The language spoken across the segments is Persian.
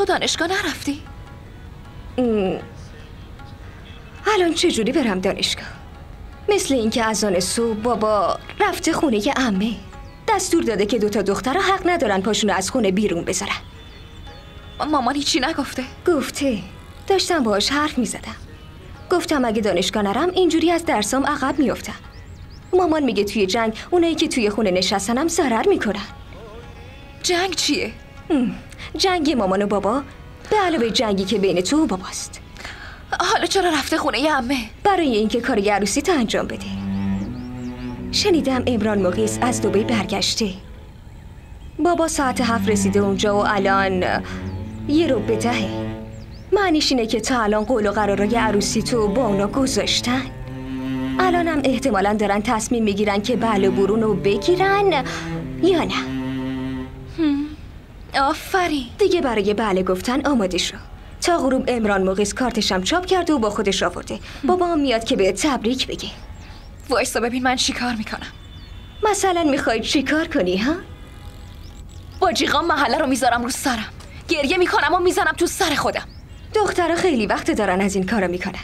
تو دانشگاه نرفتی؟ الان چجوری برم دانشگاه؟ مثل اینکه از آن صبح بابا رفته خونه عمه، دستور داده که 2 دختر حق ندارن پاشونو از خونه بیرون بذارن. مامان هیچی نگفته؟ گفته. داشتم باهاش حرف میزدم. گفتم اگه دانشگاه نرم اینجوری از درسام عقب میافتم. مامان میگه توی جنگ اونایی که توی خونه نشستنم ضرر میکنن. جنگ چیه؟ جنگ مامان و بابا به علاوه جنگی که بین تو و باباست. حالا چرا رفته خونه عمه؟ برای اینکه کار عروسی تا انجام بده. شنیدم عمران مقیس از دبی برگشته. بابا ساعت 7 رسیده اونجا و الان 1:10. معنیش اینه که تا الان قول و قرارای عروسی تو با اونا گذاشتن. الانم احتمالاً دارن تصمیم میگیرن که بله برون رو بگیرن یا نه. آفرین. دیگه برای بله گفتن آماده شو. تا غروب عمران مقیس کارتشم چاپ کرده و با خودش آورده. بابا میاد که به تبریک بگه. وایسا ببین من چی کار میکنم. مثلا میخوای چی کار کنی ها؟ با جیغام محله رو میذارم رو سرم، گریه میکنم و میزنم تو سر خودم. دخترها خیلی وقت دارن از این کارا میکنن.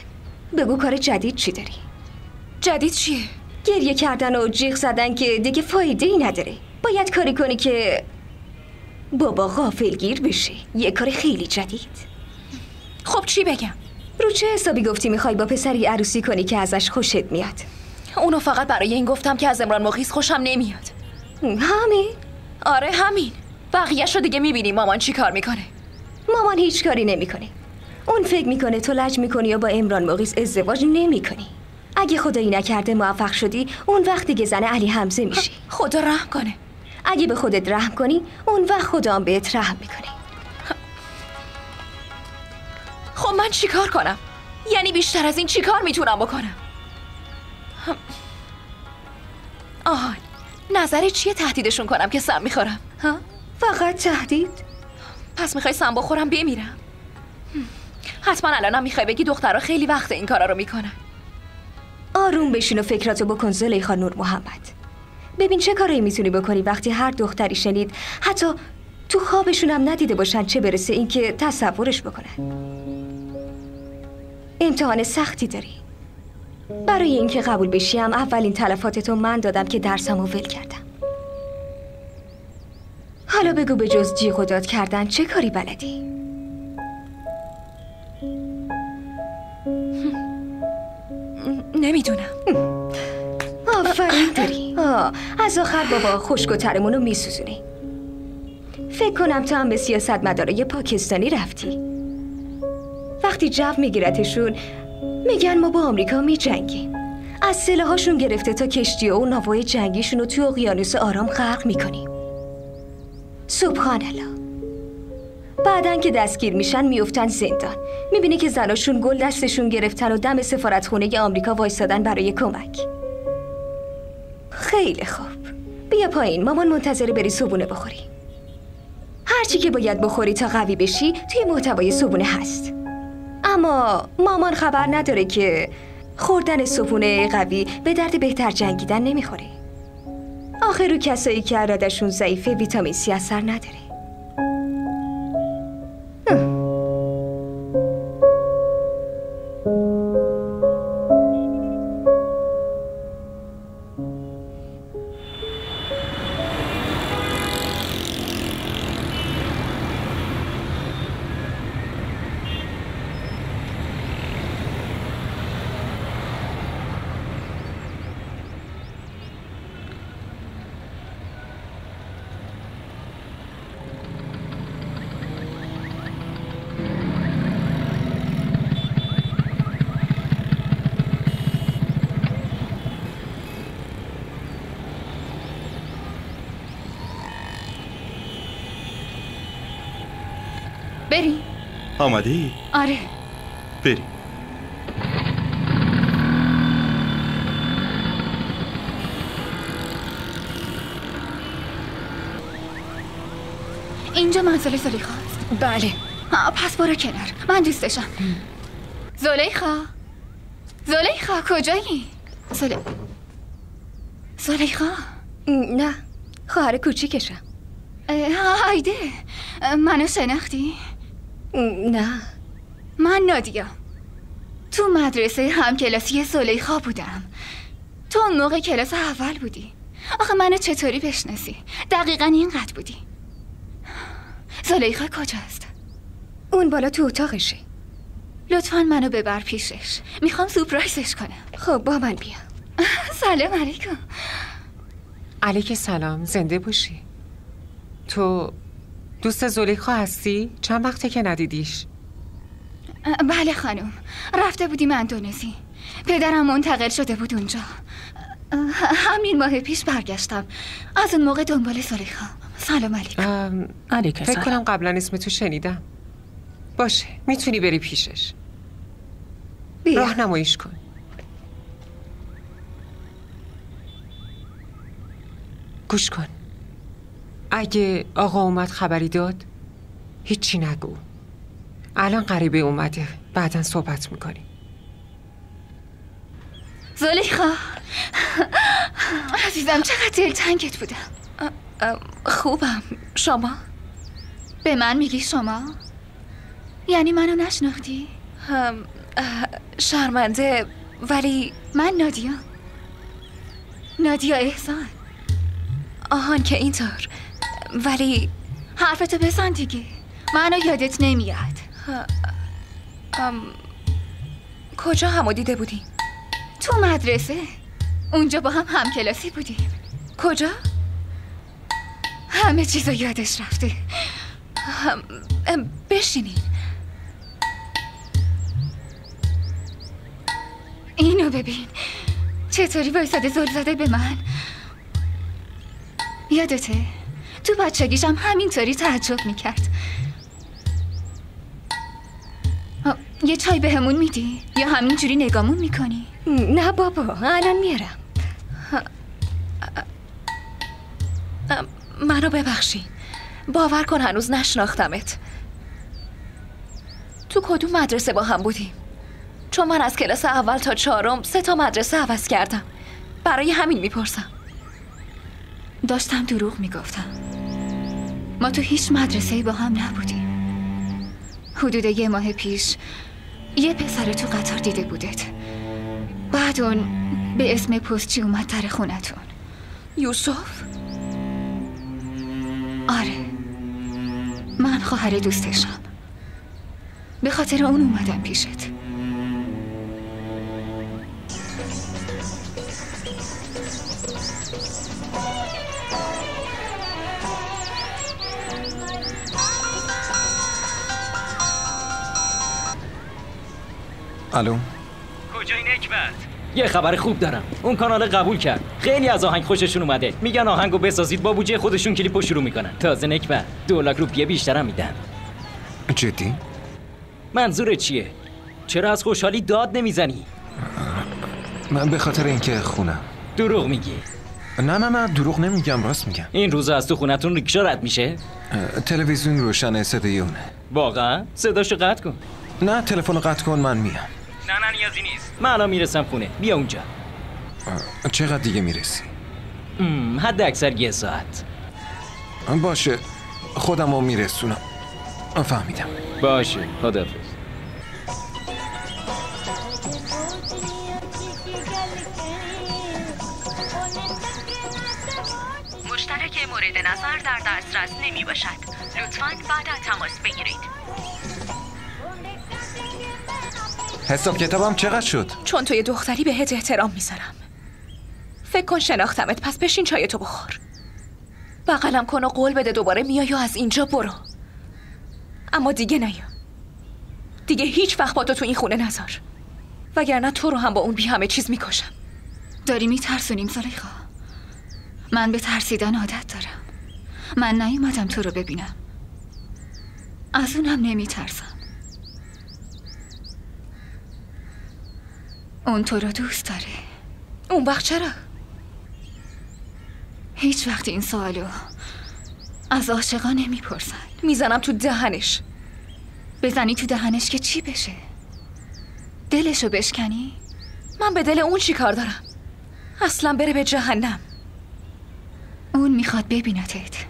بگو کار جدید چی داری؟ جدید چیه؟ گریه کردن و جیغ زدن که دیگه فایده ای نداره. باید کاری کنی که بابا غافلگیر بشه. یه کار خیلی جدید. خب چی بگم؟ رو چه حسابی گفتی میخوای با پسری عروسی کنی که ازش خوشت میاد؟ اونو فقط برای این گفتم که از عمران مقیس خوشم نمیاد. همین؟ آره همین. بقیه‌ش رو دیگه میبینی مامان چی کار میکنه. مامان هیچ کاری نمیکنه. اون فکر میکنه تو لج میکنی یا با عمران مقیس ازدواج نمیکنی. اگه خدایی نکرده موفق شدی اون وقت دیگه زن علی حمزه میشی. خدا رحم کنه. اگه به خودت رحم کنی اون وقت خدا هم بهت رحم میکنه. خب من چی کار کنم؟ یعنی بیشتر از این چی کار میتونم بکنم؟ آهان نظرت چیه تهدیدشون کنم که سم میخورم؟ ها؟ فقط تهدید؟ پس میخوای سم بخورم بمیرم؟ حتما الانم میخوای بگی دخترها خیلی وقت این کارا رو میکنن. آروم بشین و فکراتو بکن زلیخا نور محمد. ببین چه کاری میتونی بکنی وقتی هر دختری شنید حتی تو خوابشون هم ندیده باشن، چه برسه اینکه تصورش بکنن. امتحان سختی داری. برای اینکه قبول بشیم اولین تلفاتتو من دادم که درسمو ول کردم. حالا بگو به جز جیغ و داد کردن چه کاری بلدی؟ نمیدونم. آفرین داری. از آخر بابا خشک و ترمونو میسوزونی. فکر کنم تو هم به سیاستمدارای پاکستانی رفتی. وقتی جو میگیرتشون میگن ما با آمریکا میجنگیم. از سلاحاشون گرفته تا کشتی و ناوهای جنگیشون رو توی اقیانوس آرام غرق میکنیم. سبحان الله. بعدن که دستگیر میشن میفتن زندان. میبینی که زناشون گل دستشون گرفتن و دم سفارتخونه آمریکا وایسادن برای کمک. خیلی خوب. بیا پایین، مامان منتظر بری صبونه بخوری. هرچی که باید بخوری تا قوی بشی توی محتوای صبونه هست. اما مامان خبر نداره که خوردن صبونه قوی به درد بهتر جنگیدن نمیخوره. آخر رو کسایی که ارادهشون ضعیفه ویتامین C اثر نداره. بریم. آماده ای؟ آره بریم. اینجا منزل زلیخا است. بله. پس برو کنار، من دوستشم. زلیخا کجایی؟ زلیخا نه، خواهر کوچیکشم. هایده، منو شناختی؟ نه. من نادیا، تو مدرسه همکلاسی زلیخا بودم. تو اون موقع کلاس اول بودی. آخه منو چطوری بشناسی؟ دقیقاً اینقدر بودی. زلیخا کجاست؟ اون بالا تو اتاقشه. لطفاً منو ببر پیشش. میخوام سورپرایزش کنم. خب با من بیا. سلام علیکم. علیک سلام، زنده باشی. تو دوست زلیخا هستی؟ چند وقته که ندیدیش؟ بله خانم، رفته بودیم اندونزی. پدرم منتقل شده بود اونجا. همین ماه پیش برگشتم. از اون موقع دنبال زلیخا. سلام علیکم. علیکم فکر کنم قبلا اسم تو شنیدم. باشه، میتونی بری پیشش. بیا. راهنماییش کن. گوش کن. اگه آقا اومد خبری داد هیچی نگو. الان غریبه اومده، بعداً صحبت میکنی. زلیخا عزیزم، چقدر دلتنگت بودم. خوبم. شما؟ به من میگی شما؟ یعنی منو نشناختی؟ شرمنده، ولی من نادیا احسان. آهان که اینطور. ولی حرفتو بزن دیگه. منو یادت نمیاد. کجا همو دیده بودیم؟ تو مدرسه. اونجا با هم همکلاسی بودیم. کجا؟ همه چیزو یادش رفته. بشینین. اینو ببین چطوری وایساده زل زده به من. یادته؟ تو بچگیشم همینطوری تعجب میکرد. یه چای بهمون میدی؟ یا همینجوری نگامون میکنی؟ نه بابا، الان میارم. منو ببخشی. باور کن هنوز نشناختمت. تو کدوم مدرسه با هم بودیم؟ چون من از کلاس اول تا 4 3 مدرسه عوض کردم. برای همین میپرسم. داشتم دروغ میگفتم. ما تو هیچ مدرسه‌ای با هم نبودیم. حدود 1 ماه پیش یه پسر تو قطار دیده بودت. بعد اون به اسم پستچی اومد در خونتون. یوسف؟ آره، من خواهر دوستشم. به خاطر اون اومدم پیشت. الو، کجای نکبت؟ یه خبر خوب دارم. اون کانال قبول کرد. خیلی از آهنگ خوششون اومده. میگن آهنگو بسازید، با بودجه خودشون کلیپو شروع میکنن. تازه نکبت 2 لاک روپیه بیشترم میدن. جدی؟ منظور چیه؟ چرا از خوشحالی داد نمیزنی؟ من به خاطر اینکه خونم. دروغ میگی؟ نه دروغ نمیگم، راست میگم. این روزا از تو خونتون ریکشا رد میشه؟ تلویزیون روشنه، صدای اونه. واقعا؟ صداشو قطع کن. نه، تلفن قطع کن، من میام. نه نیازی نیست. من الان میرسم خونه. بیا اونجا. چقدر دیگه میرسی؟ حد اکثر 1 ساعت. باشه، خودم رو میرسونم. فهمیدم. باشه، خداحافظ. مشترک مورد نظر در دسترس نمی باشد. لطفاً بعد تماس بگیرید. حساب کتابم چقدر شد؟ چون تو یه دختری بهت احترام میذارم. فکر کن شناختمت، پس بشین چایتو بخور. بغلم کن و قول بده دوباره میای و از اینجا برو. اما دیگه نیا. دیگه هیچ وقت با تو این خونه نذار. وگرنه تو رو هم با اون بی همه چیز میکشم. داری میترسونیم زلیخا. من به ترسیدن عادت دارم. من نیومدم تو رو ببینم. از اونم نمیترسم. اون تو رو دوست داره. اون وقت چرا؟ هیچ وقت این سوالو از عاشقا نمیپرسن. میزنم تو دهنش. بزنی تو دهنش که چی بشه؟ دلشو بشکنی؟ من به دل اون چی کار دارم؟ اصلا بره به جهنم. اون میخواد ببینتت.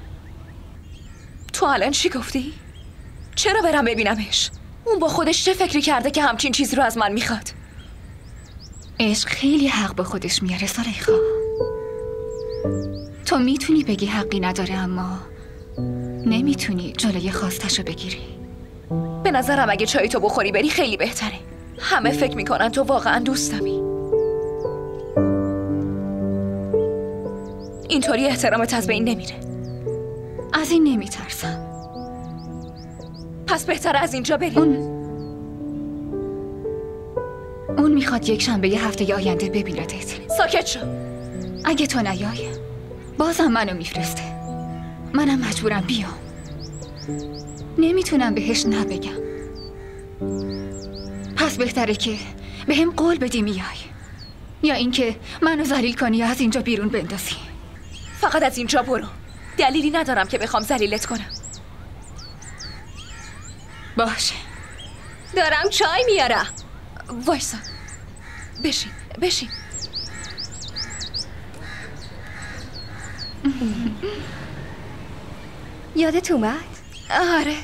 تو الان چی گفتی؟ چرا برم ببینمش؟ اون با خودش چه فکری کرده که همچین چیزی رو از من میخواد؟ عشق خیلی حق به خودش میاره زلیخا. تو میتونی بگی حقی نداره، اما نمیتونی جلوی خواستشو بگیری. به نظرم اگه چای تو بخوری بری خیلی بهتره. همه فکر میکنن تو واقعا دوستمی. اینطوری احترامت از بین نمیره. از این نمیترسم. پس بهتره از اینجا بریم. اون میخواد یک شنبه هفته آینده ببیندت. ساکت شو. اگه تو نیای بازم منو میفرسته. منم مجبورم بیام. نمیتونم بهش نبگم. پس بهتره که بهم قول بدی میای، یا اینکه منو ذلیل کنی یا از اینجا بیرون بندازی. فقط از اینجا برو. دلیلی ندارم که بخوام ذلیلت کنم. باشه. دارم چای میارم. وایسا. بشین. یادت اومد؟ آره.